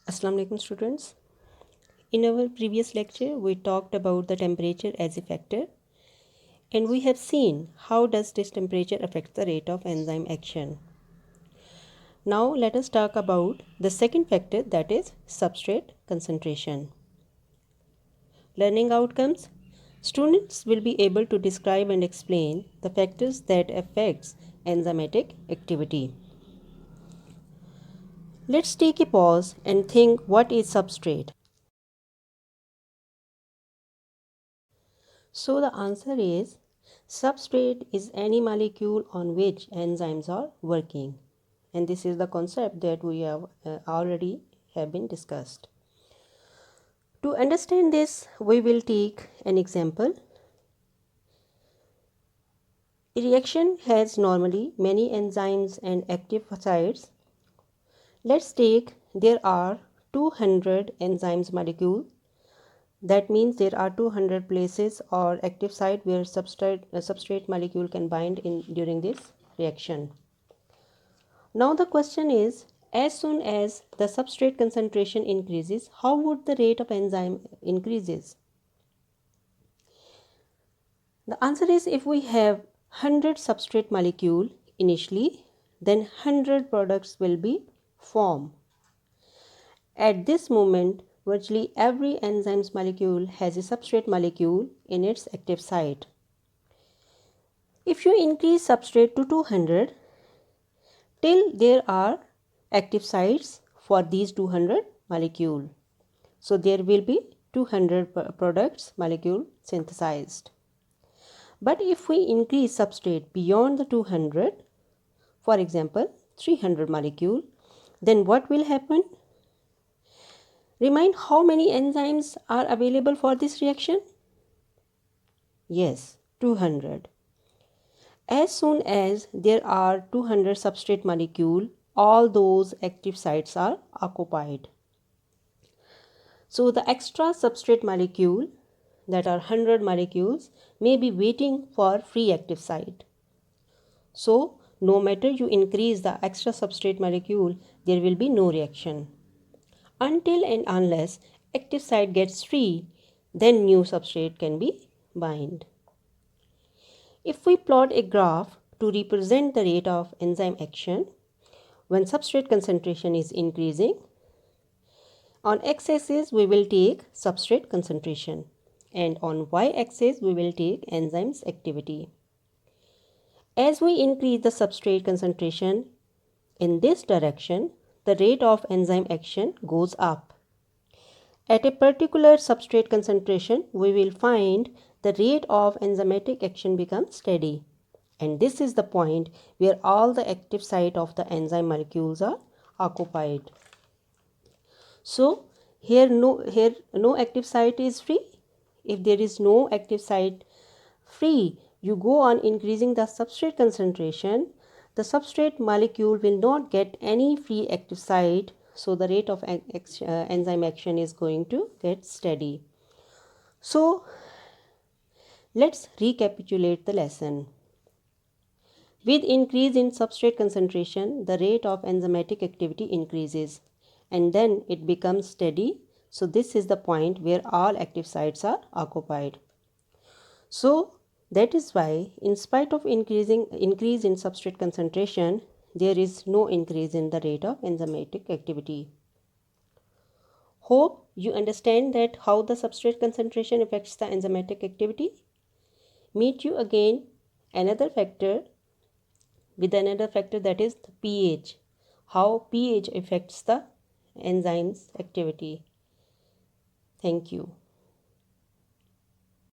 Assalamu alaikum students. In our previous lecture we talked about the temperature as a factor and we have seen how does this temperature affect the rate of enzyme action. Now let us talk about the second factor, that is substrate concentration. Learning outcomes. Students will be able to describe and explain the factors that affects enzymatic activity. Let's take a pause and think, what is substrate? So the answer is substrate is any molecule on which enzymes are working, and this is the concept that we have already have been discussed. To understand this, we will take an example. A reaction has normally many enzymes and active sites. Let's take there are 200 enzymes molecule. That means there are 200 places or active site where substrate molecule can bind in during this reaction. Now the question is, as soon as the substrate concentration increases, how would the rate of enzyme increases? The answer is, if we have 100 substrate molecule initially, then 100 products will be formed. At this moment, virtually every enzyme's molecule has a substrate molecule in its active site. If you increase substrate to 200, till there are active sites for these 200 molecule. So there will be 200 products molecule synthesized. But if we increase substrate beyond the 200, for example 300 molecule, then what will happen? Remind how many enzymes are available for this reaction? Yes, 200. As soon as there are 200 substrate molecule, all those active sites are occupied. So the extra substrate molecule, that are 100 molecules, may be waiting for free active site. So no matter you increase the extra substrate molecule, there will be no reaction. Until and unless active site gets free, then new substrate can be bind. If we plot a graph to represent the rate of enzyme action when substrate concentration is increasing, on x-axis we will take substrate concentration and on y-axis we will take enzymes activity. As we increase the substrate concentration in this direction, the rate of enzyme action goes up. At a particular substrate concentration, we will find the rate of enzymatic action becomes steady. And this is the point where all the active site of the enzyme molecules are occupied. So here no active site is free. If there is no active site free, you go on increasing the substrate concentration, the substrate molecule will not get any free active site, so the rate of enzyme action is going to get steady. So let's recapitulate the lesson. With increase in substrate concentration, the rate of enzymatic activity increases and then it becomes steady. So this is the point where all active sites are occupied. So that is why, in spite of increase in substrate concentration, there is no increase in the rate of enzymatic activity. Hope you understand that how the substrate concentration affects the enzymatic activity. Meet you again another factor with another factor, that is the pH. How pH affects the enzymes activity. Thank you.